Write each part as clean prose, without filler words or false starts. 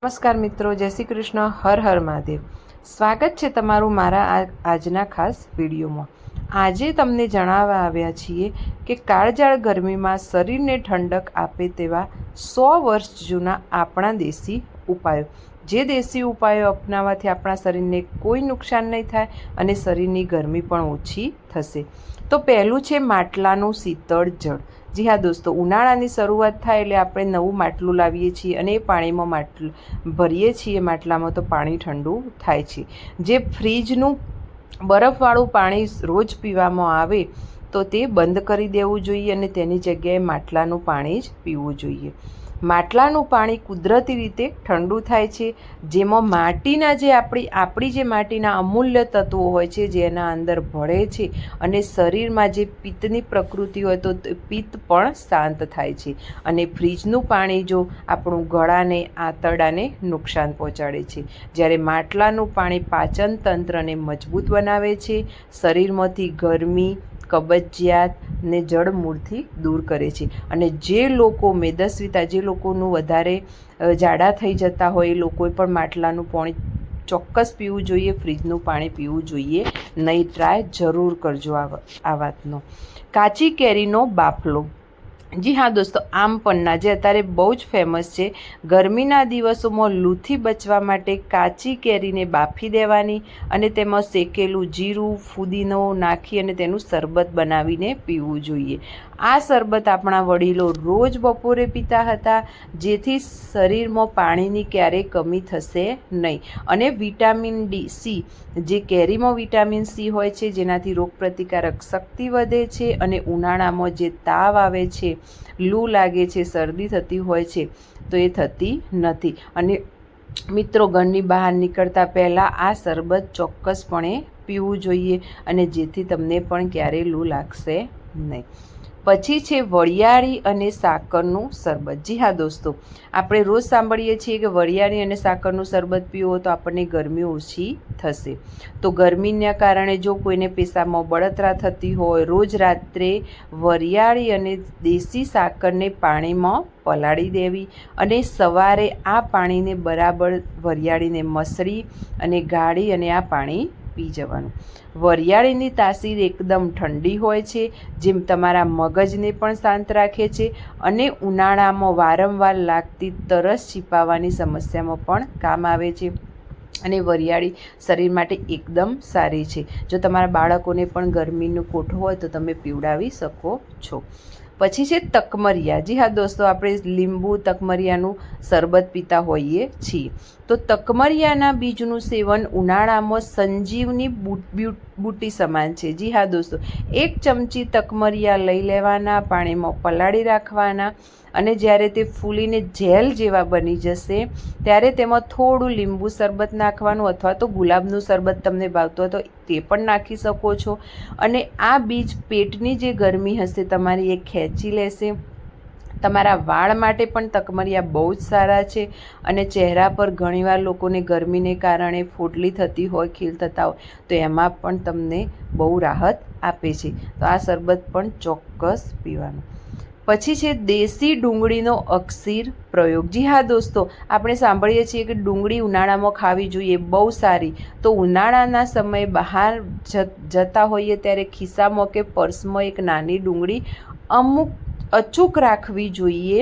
નમસ્કાર મિત્રો, જય શ્રી કૃષ્ણ, હર હર મહાદેવ। સ્વાગત છે તમારું મારા આજના ખાસ વિડીયોમાં। આજે તમને જણાવવા આવ્યા છીએ કે કાળઝાળ ગરમીમાં શરીરને ઠંડક આપે તેવા 100 વર્ષ જૂના આપણા દેશી ઉપાયો। જે દેશી ઉપાયો અપનાવવાથી આપણા શરીરને કોઈ નુકસાન નહીં થાય અને શરીરની ગરમી પણ ઓછી થશે। તો પહેલું છે માટલાનું શીતળ જળ। જી હા દોસ્તો, ઉનાળાની શરૂઆત થાય એટલે આપણે નવું માટલું લાવીએ છીએ અને એ પાણીમાં માટલું ભરીએ છીએ માટલામાં, તો પાણી ઠંડુ થાય છે। જે ફ્રીજનું બરફવાળું પાણી રોજ પીવામાં આવે તો તે બંધ કરી દેવું જોઈએ અને તેની જગ્યાએ માટલાનું પાણી જ પીવું જોઈએ। માટલાનું પાણી કુદરતી રીતે ઠંડુ થાય છે, જેમાં માટીના જે આપણી જે માટીના અમૂલ્ય તત્વો હોય છે જેના અંદર ભળે છે અને શરીરમાં જે પિત્તની પ્રકૃતિ હોય તો પિત્ત પણ શાંત થાય છે। અને ફ્રીજનું પાણી જો આપણું ગળાને આંતરડાને નુકસાન પહોંચાડે છે, જ્યારે માટલાનું પાણી પાચન તંત્રને મજબૂત બનાવે છે, શરીરમાંથી ગરમી, કબજિયાત ને જળમૂળથી દૂર કરે છે। અને જે લોકો મેદસ્વીતા, જે લોકોનું વધારે જાડા થઈ જતા હોય એ લોકોએ પણ માટલાનું પાણી ચોક્કસ પીવું જોઈએ, ફ્રીજનું પાણી પીવું જોઈએ નહીં। ટ્રાય જરૂર કરજો આ વાતનો। કાચી કેરીનો બાફલો। જી હા દોસ્તો, આમ પન્ના જે અત્યારે બહુ જ ફેમસ છે। ગરમીના દિવસોમાં લૂથી બચવા માટે કાચી કેરીને બાફી દેવાની અને તેમાં શેકેલું જીરું, ફુદીનો નાખી અને તેનું શરબત બનાવીને પીવું જોઈએ। આ શરબત આપણા વડીલો રોજ બપોરે પીતા હતા, જેથી શરીરમાં પાણીની ક્યારેય કમી થશે નહીં। અને વિટામિન સી, જે કેરીમાં વિટામિન સી હોય છે જેનાથી રોગપ્રતિકારક શક્તિ વધે છે અને ઉનાળામાં જે તાવ આવે છે, લૂ લાગે છે, શરદી થતી હોય છે તો એ થતી નથી। અને મિત્રો, ઘરની બહાર નીકળતા પહેલાં આ શરબત ચોક્કસપણે પીવું જોઈએ અને જેથી તમને પણ ક્યારેય લૂ લાગશે નહીં। પછી છે વરિયાળી અને સાકરનું શરબત। જી હા દોસ્તો, આપણે રોજ સાંભળીએ છીએ કે વરિયાળી અને સાકરનું શરબત પીવો તો આપણને ગરમી ઓછી થશે। તો ગરમીના કારણે જો કોઈને પેશાબમાં બળતરા થતી હોય, રોજ રાત્રે વરિયાળી અને દેશી સાકરને પાણીમાં પલાળી દેવી અને સવારે આ પાણીને બરાબર વરિયાળીને મસળી અને ગાળી અને આ પાણી પી જવાનું। વરિયાળીની તાસીર એકદમ ઠંડી હોય છે, જેમ તમારા મગજને પણ શાંત રાખે છે અને ઉનાળામાં વારંવાર લાગતી તરસ છીપાવવાની સમસ્યામાં પણ કામ આવે છે। અને વરિયાળી શરીર માટે એકદમ સારી છે। જો તમારા બાળકોને પણ ગરમીનું કોઠો હોય તો તમે પીવડાવી શકો છો। પછી છે તકમરિયા। જી હા દોસ્તો, આપણે લીંબુ તકમરિયાનું શરબત પીતા હોઈએ છીએ। તો તકમરિયાના બીજનું સેવન ઉનાળામાં સંજીવની બુટી સમાન છે। જી હા દોસ્તો, 1 ચમચી તકમરિયા લઈ લેવાના, પાણીમાં પલાળી રાખવાના અને જ્યારે તે ફૂલીને જેલ જેવા બની જશે ત્યારે તેમાં થોડું લીંબુ શરબત નાખવાનું, અથવા તો ગુલાબનું શરબત તમને ભાવતું હોય તો તે પણ નાખી શકો છો। અને આ બીજ પેટની જે ગરમી હશે તમારી એ ખેંચી લેશે। તમારા વાળ માટે પણ તકમરિયા બહુ જ સારા છે અને ચહેરા પર ઘણીવાર લોકોને ગરમીને કારણે ફોડલી થતી હોય, ખીલ થતા હોય તો એમાં પણ તમને બહુ રાહત આપે છે। તો આ શરબત પણ ચોક્કસ પીવાનું। પછી છે દેશી ડુંગળીનો અકસીર પ્રયોગ। જી હા દોસ્તો, આપણે સાંભળીએ છીએ કે ડુંગળી ઉનાળામાં ખાવી જોઈએ, બહુ સારી। તો ઉનાળાના સમયે બહાર જતા હોઈએ ત્યારે ખિસ્સામાં કે પર્સમાં એક નાની ડુંગળી અચૂક રાખવી જોઈએ।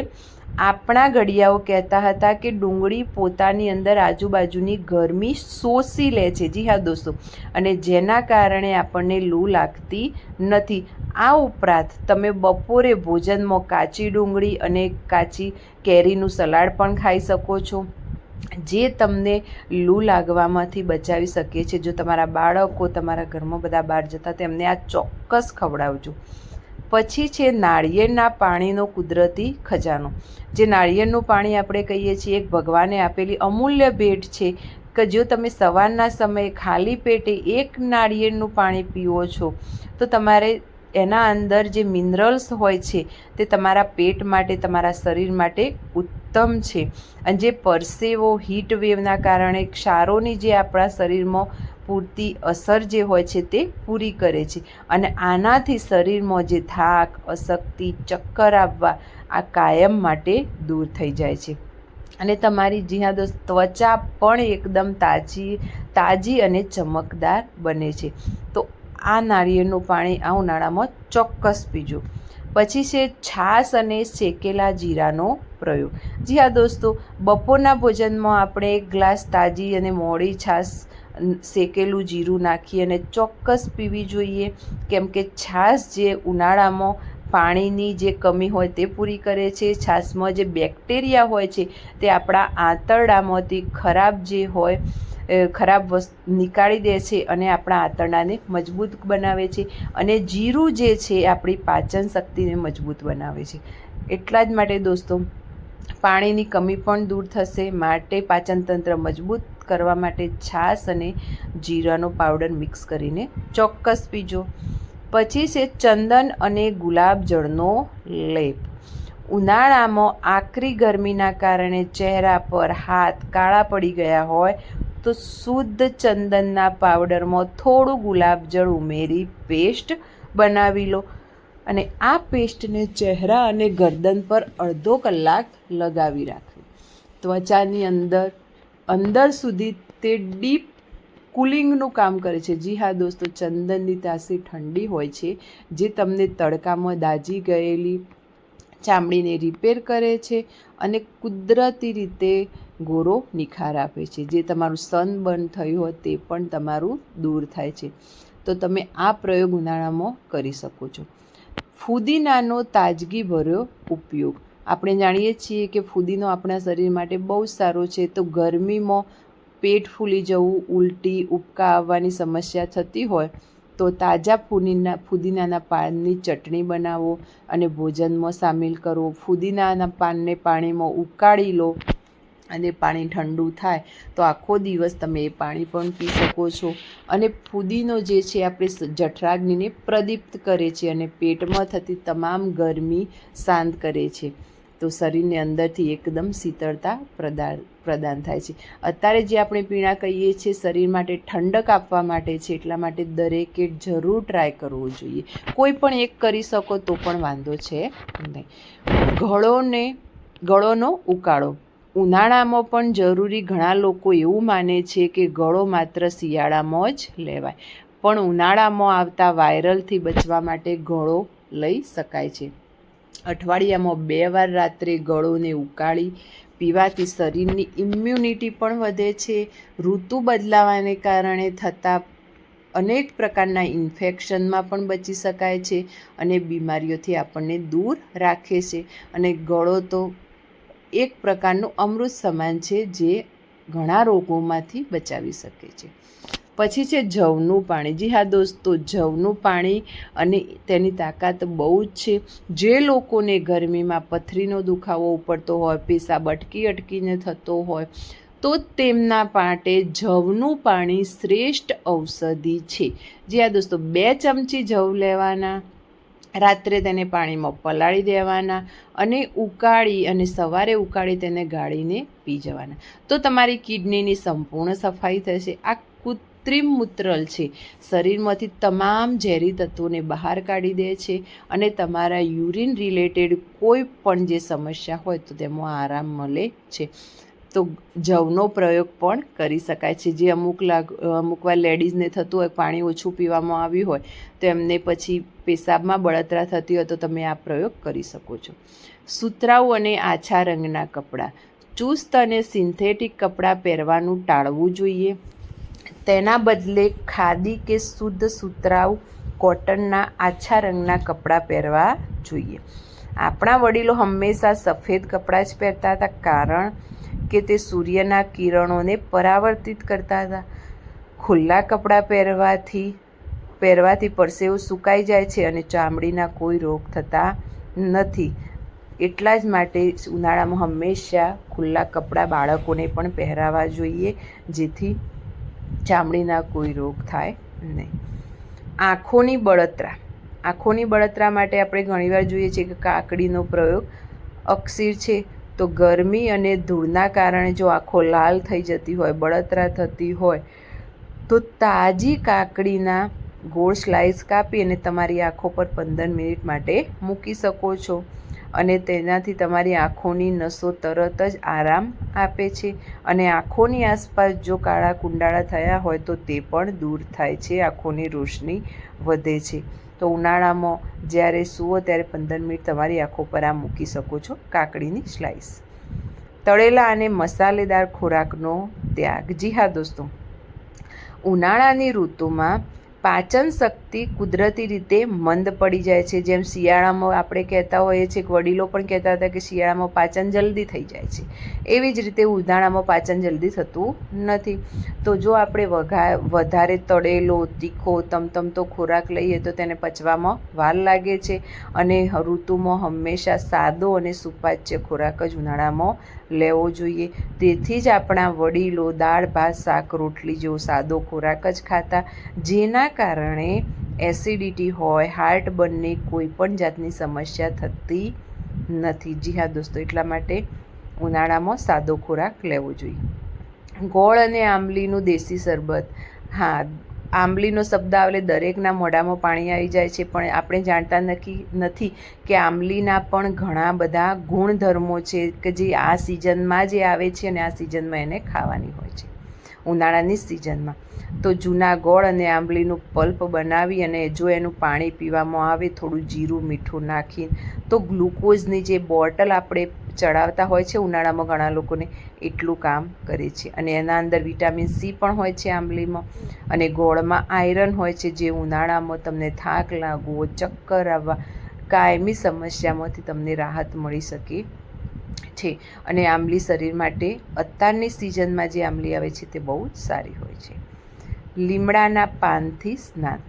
આપણા ઘડિયાઓ કહેતા હતા કે ડુંગળી પોતાની અંદર આજુબાજુની ગરમી શોષી લે છે। જી હા દોસ્તો, અને જેના કારણે આપણને લૂ લાગતી નથી। આ ઉપરાંત તમે બપોરે ભોજનમાં કાચી ડુંગળી અને કાચી કેરીનું સલાડ પણ ખાઈ શકો છો, જે તમને લૂ લાગવામાંથી બચાવી શકે છે। જો તમારા બાળકો, તમારા ઘરમાં બધા બહાર જતા તેમને આ ચોક્કસ ખવડાવજો। પછી છે નાળિયેરના પાણીનો કુદરતી ખજાનો। જે નાળિયેરનું પાણી આપણે કહીએ છીએ એક ભગવાને આપેલી અમૂલ્ય ભેટ છે કે જો તમે સવારના સમયે ખાલી પેટે 1 નાળિયેરનું પાણી પીવો છો તો તમારે એના અંદર જે મિનરલ્સ હોય છે તે તમારા પેટ માટે, તમારા શરીર માટે ઉત્તમ છે। અને જે પરસેવો, હીટ વેવના કારણે ક્ષારોની જે આપણા શરીરમાં પૂરતી અસર જે હોય છે તે પૂરી કરે છે અને આનાથી શરીરમાં જે થાક, અશક્તિ, ચક્કર આવવા આ કાયમ માટે દૂર થઈ જાય છે। અને તમારી જી હા દોસ્ત, ત્વચા પણ એકદમ તાજી અને ચમકદાર બને છે. તો આ નાળિયેરનું પાણી આ ઉનાળામાં ચોક્કસ પીજો. પછી છે છાશ અને શેકેલા જીરાનો પ્રયોગ. જી હા દોસ્તો, બપોરના ભોજનમાં આપણે એક ગ્લાસ તાજી અને મોડી છાશ શેકેલું જીરું નાખી અને ચોક્કસ પીવી જોઈએ, કેમ કે છાશ જે ઉનાળામાં પાણીની જે કમી હોય તે પૂરી કરે છે. છાશમાં જે બેક્ટેરિયા હોય છે તે આપણા આંતરડામાંથી ખરાબ વસ્તુ નીકાળી દે છે અને આપણા આંતરડાને મજબૂત બનાવે છે. અને જીરું જે છે આપણી પાચન શક્તિને મજબૂત બનાવે છે. એટલા જ માટે દોસ્તો, પાણીની કમી પણ દૂર થશે. માટે પાચનતંત્ર મજબૂત કરવા માટે છાશ અને જીરાનો પાવડર મિક્સ કરીને ચોક્કસ પીજો. પછી છે ચંદન અને ગુલાબજળનો લેપ. ઉનાળામાં આકરી ગરમીના કારણે ચહેરા પર હાથ કાળા પડી ગયા હોય તો શુદ્ધ ચંદનના પાવડરમાં થોડું ગુલાબજળ ઉમેરી પેસ્ટ બનાવી લો અને આ પેસ્ટને ચહેરા અને ગરદન પર અડધો કલાક લગાવી રાખવી. ત્વચાની અંદર સુધી તે ડીપ કુલિંગનું કામ કરે છે. જી હા દોસ્તો, ચંદનની તાસીર ઠંડી હોય છે, જે તમને તડકામાં દાઝી ગયેલી ચામડીને રિપેર કરે છે અને કુદરતી રીતે ગોરો નિખાર આપે છે. જે તમારું સનબર્ન થયું હોય તે પણ તમારું દૂર થાય છે. તો તમે આ પ્રયોગ ઉનાળામાં કરી શકો છો. ફુદીનાનો તાજગીભર્યો ઉપયોગ. આપણે જાણીએ છીએ કે ફુદીનો આપણા શરીર માટે બહુ સારો છે. તો ગરમીમાં પેટ ફૂલી જવું, ઉલટી, ઉબકા આવવાની સમસ્યા થતી હોય તો તાજા ફુદીનાના પાનની ચટણી બનાવો અને ભોજનમાં સામેલ કરો. ફુદીનાના પાનને પાણીમાં ઉકાળી લો અને પાણી ઠંડુ થાય તો આખો દિવસ તમે એ પાણી પણ પી શકો છો. અને ફુદીનો જે છે આપણે જઠરાગ્નિને પ્રદીપ્ત કરે છે અને પેટમાં થતી તમામ ગરમી શાંત કરે છે. તો શરીરને અંદરથી એકદમ શીતળતા પ્રદાન થાય છે. અત્યારે જે આપણે પીણા કહીએ છીએ શરીર માટે ઠંડક આપવા માટે છે, એટલા માટે દરેકે જરૂર ટ્રાય કરવો જોઈએ. કોઈ પણ એક કરી શકો તો પણ વાંધો છે નહીં. ગળોનો ઉકાળો. ઉનાળામાં પણ જરૂરી. ઘણા લોકો એવું માને છે કે ગળો માત્ર શિયાળામાં જ લેવાય, પણ ઉનાળામાં આવતા વાયરલથી બચવા માટે ગળો લઈ શકાય છે. અઠવાડિયામાં 2 વાર રાત્રે ગળોને ઉકાળી પીવાથી શરીરની ઇમ્યુનિટી પણ વધે છે. ઋતુ બદલાવાને કારણે થતા અનેક પ્રકારના ઇન્ફેક્શનમાં પણ બચી શકાય છે અને બીમારીઓથી આપણને દૂર રાખે છે. અને ગળો તો એક પ્રકારનું અમૃત સમાન છે, જે ઘણા રોગોમાંથી બચાવી શકે છે. પછી છે જવનું પાણી. જી હા દોસ્તો, જવનું પાણી અને તેની તાકાત બહુ જ છે. જે લોકોને ગરમીમાં પથરીનો દુખાવો ઉપડતો હોય, પેશાબ અટકીને થતો હોય તો તેમના માટે જવનું પાણી શ્રેષ્ઠ ઔષધિ છે. જી હા દોસ્તો, 2 ચમચી જવ લેવાના, રાત્રે તેને પાણીમાં પલાળી દેવાના અને સવારે ઉકાળી તેને ગાળીને પી જવાના. તો તમારી કિડનીની સંપૂર્ણ સફાઈ થશે. આ કૃત્રિમ મૂત્રલ છે, શરીરમાંથી તમામ ઝેરી તત્વોને બહાર કાઢી દે છે અને તમારા યુરિન રિલેટેડ કોઈ પણ જે સમસ્યા હોય તો તેમાં આરામ મળે છે. તો જવનો પ્રયોગ પણ કરી શકાય છે. જે અમુક વાર લેડીઝને થતું હોય, પાણી ઓછું પીવામાં આવ્યું હોય તો એમને પછી પેશાબમાં બળતરા થતી હોય તો તમે આ પ્રયોગ કરી શકો છો. સુતરાઉ અને આછા રંગના કપડાં. ચુસ્ત અને સિન્થેટિક કપડાં પહેરવાનું ટાળવું જોઈએ. તેના બદલે ખાદી કે શુદ્ધ સુતરાઉ કોટનના આછા રંગના કપડાં પહેરવા જોઈએ. આપણા વડીલો હંમેશા સફેદ કપડાં જ પહેરતા હતા, કારણ કે તે સૂર્યના કિરણોને પરાવર્તિત કરતા હતા. ખુલ્લા કપડાં પહેરવાથી પરસેવો સુકાઈ જાય છે અને ચામડીના કોઈ રોગ થતા નથી. એટલા જ માટે ઉનાળામાં હંમેશા ખુલ્લા કપડાં બાળકોને પણ પહેરાવવા જોઈએ, જેથી ચામડીના કોઈ રોગ થાય નહીં. આંખોની બળતરા. આંખોની બળતરા માટે આપણે ઘણીવાર જોઈએ છીએ કે કાકડીનો પ્રયોગ અક્ષીર છે. તો ગરમી અને ધૂળના કારણે જો આંખો લાલ થઈ જતી હોય, બળતરા થતી હોય તો તાજી કાકડીના ગોળ સ્લાઇસ કાપી અને તમારી આંખો પર 15 મિનિટ માટે મૂકી શકો છો. અને તેનાથી તમારી આંખોની નસો તરત જ આરામ આપે છે અને આંખોની આસપાસ જો કાળા કુંડાળા થયા હોય તો તે પણ દૂર થાય છે, આંખોની રોશની વધે છે. તો ઉનાળામાં જ્યારે સૂવો ત્યારે 15 મિનિટ તમારી આંખો પર આ મૂકી શકો છો, કાકડીની સ્લાઇસ. તળેલા અને મસાલેદાર ખોરાકનો ત્યાગ. જી હા દોસ્તો, ઉનાળાની ઋતુમાં પાચન શક્તિ કુદરતી રીતે મંદ પડી જાય છે. જેમ શિયાળામાં આપણે કહેતા હોઈએ છીએ, વડીલો પણ કહેતા હતા કે શિયાળામાં પાચન જલ્દી થઈ જાય છે, એવી જ રીતે ઉનાળામાં પાચન જલ્દી થતું નથી. તો જો આપણે વધારે તળેલો, તીખો, તમતમતો ખોરાક લઈએ તો તેને પચવામાં વાર લાગે છે અને ઋતુમાં હંમેશા સાદો અને સુપાચ્ય ખોરાક જ ઉનાળામાં લેવો જોઈએ. તેથી જ આપણા વડીલો દાળ, ભાત, શાક, રોટલી જેવો સાદો ખોરાક જ ખાતા, જેના કારણે એસિડિટી હોય, હાર્ટબર્નની કોઈ પણ જાતની સમસ્યા થતી નથી. જી હા દોસ્તો, એટલા માટે ઉનાળામાં સાદો ખોરાક લેવો જોઈએ. ગોળ અને આંબલીનું દેશી શરબત. હા, આંબલીનો શબ્દ આવે દરેકના મોઢામાં પાણી આવી જાય છે, પણ આપણે જાણતા નથી કે આંબલીના પણ ઘણા બધા ગુણધર્મો છે કે જે આ સિઝનમાં જે આવે છે અને આ સિઝનમાં એને ખાવાની હોય છે, ઉનાળાની સિઝનમાં. તો જૂના ગોળ અને આંબલીનું પલ્પ બનાવી અને જો એનું પાણી પીવામાં આવે થોડું જીરું, મીઠું નાખી, તો ગ્લુકોઝની જે બોટલ આપણે ચડાવતા હોય છે ઉનાળામાં ઘણા લોકોને, એટલું કામ કરે છે. અને એના અંદર વિટામિન સી પણ હોય છે આંબલીમાં, અને ગોળમાં આયરન હોય છે, જે ઉનાળામાં તમને થાક લાગવો, ચક્કર આવવા, કાયમી સમસ્યામાંથી તમને રાહત મળી શકે છે. અને આંબલી શરીર માટે અત્યારની સિઝનમાં જે આંબલી આવે છે તે બહુ જ સારી હોય છે. લીમડાના પાનથી સ્નાન.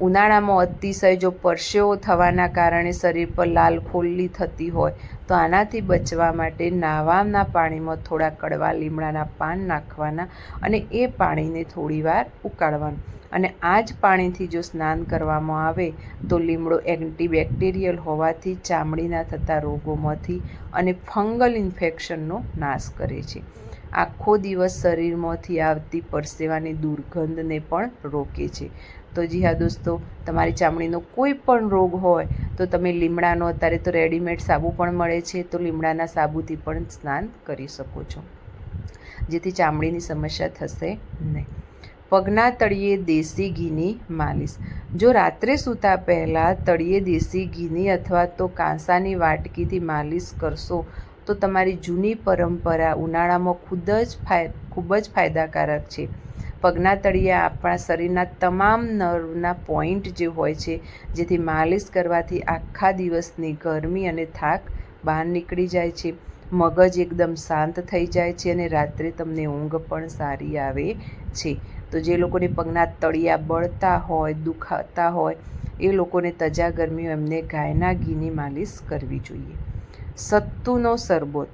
ઉનાળામાં અતિશય જો પરસેવો થવાના કારણે શરીર પર લાલ ખોલ્લી થતી હોય તો આનાથી બચવા માટે નાવાના પાણીમાં થોડા કડવા લીમડાના પાન નાખવાના અને એ પાણીને થોડીવાર ઉકાળવાનું, અને આ જ પાણીથી જો સ્નાન કરવામાં આવે તો લીમડો એન્ટીબેક્ટેરિયલ હોવાથી ચામડીના થતા રોગોમાંથી અને ફંગલ ઇન્ફેક્શનનો નાશ કરે છે. આખો દિવસ શરીરમાંથી આવતી પરસેવાની દુર્ગંધને પણ રોકે છે. તો જી હા દોસ્તો, તમારી ચામડીનો કોઈ પણ રોગ હોય તો તમે લીમડાનો, અત્યારે તો રેડીમેડ સાબુ પણ મળે છે, તો લીમડાના સાબુથી પણ સ્નાન કરી શકો છો, જેથી ચામડીની સમસ્યા થશે નહીં. પગના તળિયે દેશી ઘીની માલિશ. જો રાત્રે સૂતા પહેલાં તળિયે દેશી ઘીની અથવા તો કાંસાની વાટકીથી માલિશ કરશો તો તમારી જૂની પરંપરા ઉનાળામાં ખૂબ જ ફાયદાકારક છે. પગના તળિયે આપણા શરીરના તમામ નર્વના પોઈન્ટ જે હોય છે, જેથી માલિશ કરવાથી આખા દિવસની ગરમી અને થાક બહાર નીકળી જાય છે, મગજ એકદમ શાંત થઈ જાય છે અને રાત્રે તમને ઊંઘ પણ સારી આવે છે. તો જે લોકોને પગના તળિયા બળતા હોય, દુખાતા હોય, એ લોકોને તજા ગરમી એમને ગાયના ઘીની માલિશ કરવી જોઈએ. સત્તુનો શરબત.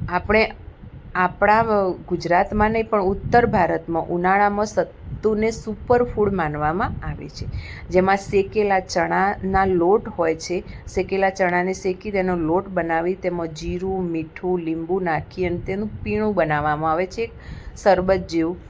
આપણે આપણા ગુજરાતમાં નહીં પણ ઉત્તર ભારતમાં ઉનાળામાં સત્તુને સુપરફૂડ માનવામાં આવે છે, જેમાં શેકેલા ચણાના લોટ હોય છે. શેકેલા ચણાને શેકી તેનો લોટ બનાવી તેમાં જીરું, મીઠું, લીંબુ નાખી અને તેનું પીણું બનાવવામાં આવે છે, શરબત જેવું,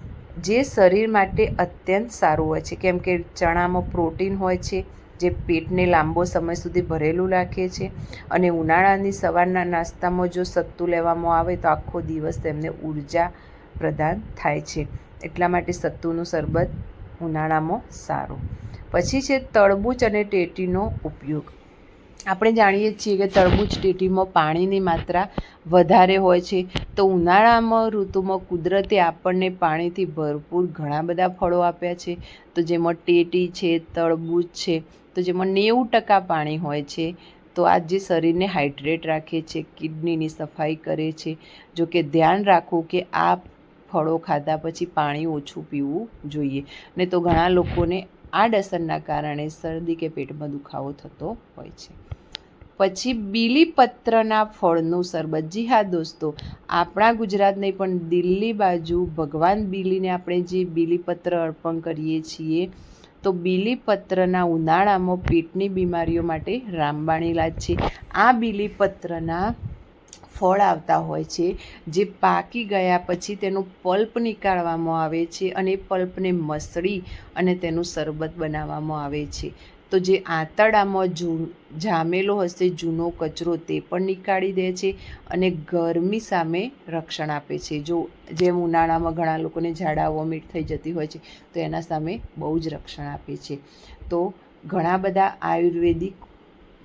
જે શરીર માટે અત્યંત સારું હોય છે, કેમ કે ચણામાં પ્રોટીન હોય છે, જે પેટને લાંબો સમય સુધી ભરેલું રાખે છે. અને ઉનાળાની સવારના નાસ્તામાં જો સત્તુ લેવામાં આવે તો આખો દિવસ તેમને ઉર્જા પ્રદાન થાય છે. એટલા માટે સત્તુનું શરબત ઉનાળામાં સારું. પછી છે તરબૂચ અને ટેટીનો ઉપયોગ. આપણે જાણીએ છીએ કે તરબૂચ, ટેટીમાં પાણીની માત્રા વધારે હોય છે, તો ઉનાળામાં ઋતુમાં કુદરતે આપણને પાણીથી ભરપૂર ઘણા બધા ફળો આપ્યા છે. તો જેમાં ટેટી છે, તરબૂચ છે, તો જેમાં 90% પાણી હોય છે. તો આ જે શરીરને હાઇડ્રેટ રાખે છે, કિડનીની સફાઈ કરે છે. જો કે ધ્યાન રાખવું કે આ ફળો ખાધા પછી પાણી ઓછું પીવું જોઈએ, ને તો ઘણા લોકોને આડઅસરના કારણે શરદી કે પેટમાં દુખાવો થતો હોય છે. પછી બીલીપત્રના ફળનું શરબત. જી હા દોસ્તો, આપણા ગુજરાત નહીં પણ દિલ્હી બાજુ ભગવાન બીલીને આપણે જે બીલીપત્ર અર્પણ કરીએ છીએ, તો બીલીપત્રના ઉનાળામાં પેટની બીમારીઓ માટે રામબાણ ઇલાજ છે. આ બીલીપત્રના ફળ આવતા હોય છે, જે પાકી ગયા પછી તેનું પલ્પ નીકાળવામાં આવે છે અને પલ્પને મસળી અને તેનું શરબત બનાવવામાં આવે છે. તો જે આંતરડામાં જામેલો હશે જૂનો કચરો તે પણ નીકાળી દે છે અને ગરમી સામે રક્ષણ આપે છે. જેમ ઉનાળામાં ઘણા લોકોને ઝાડા વોમિટ થઈ જતી હોય છે તો એના સામે બહુ જ રક્ષણ આપે છે. તો ઘણા બધા આયુર્વેદિક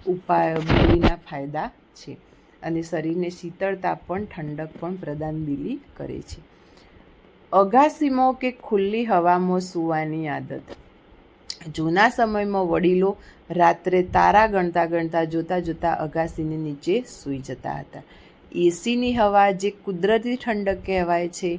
ઉપાયોના ફાયદા છે અને શરીરને શીતળતા પણ ઠંડક પણ પ્રદાનદિલી કરે છે. અગાસીમાં કે ખુલ્લી હવામાં સૂવાની આદત. જૂના સમયમાં વડીલો રાત્રે તારા ગણતા ગણતા જોતા જોતા અગાસીની નીચે સૂઈ જતા હતા. એસીની હવા જે કુદરતી ઠંડક કહેવાય છે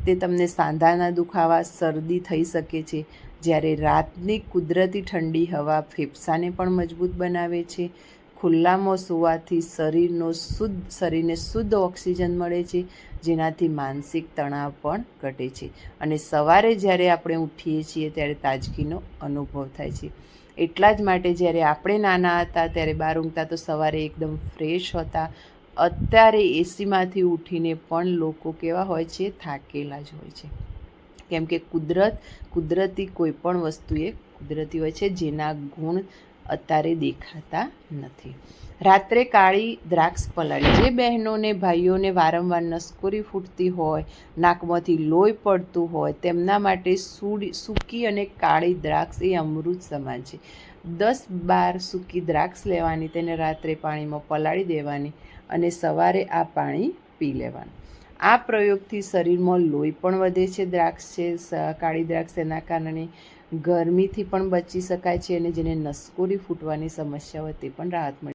તે તમને સાંધાના દુખાવા, શરદી થઈ શકે છે, જ્યારે રાતની કુદરતી ઠંડી હવા ફેફસાને પણ મજબૂત બનાવે છે. ખુલ્લામાં સૂવાથી શરીરને શુદ્ધ ઓક્સિજન મળે છે, જેનાથી માનસિક તણાવ પણ ઘટે છે અને સવારે જ્યારે આપણે ઉઠીએ છીએ ત્યારે તાજગીનો અનુભવ થાય છે. એટલા જ માટે જ્યારે આપણે નાના હતા ત્યારે બહાર ઊંઘતા તો સવારે એકદમ ફ્રેશ હતા. અત્યારે એસીમાંથી ઉઠીને પણ લોકો કેવા હોય છે? થાકેલા જ હોય છે. કેમ કે કુદરતી કોઈ પણ વસ્તુ એ કુદરતી હોય છે, જેના ગુણ અત્યારે દેખાતા નથી. રાત્રે કાળી દ્રાક્ષ પલાળી. જે બહેનોને ભાઈઓને વારંવાર નસકોરી ફૂટતી હોય, નાકમાંથી લોહી પડતું હોય, તેમના માટે સૂકી અને કાળી દ્રાક્ષ એ અમૃત સમાન છે. 10-12 સૂકી દ્રાક્ષ લેવાની, તેને રાત્રે પાણીમાં પલાળી દેવાની અને સવારે આ પાણી પી લેવાનું. આ પ્રયોગથી શરીરમાં લોહી પણ વધે છે. કાળી દ્રાક્ષ એના કારણે ગરમીથી પણ બચી શકાય છે અને જેને નસકોરી ફૂટવાની સમસ્યા હોય તે પણ રાહત મળે.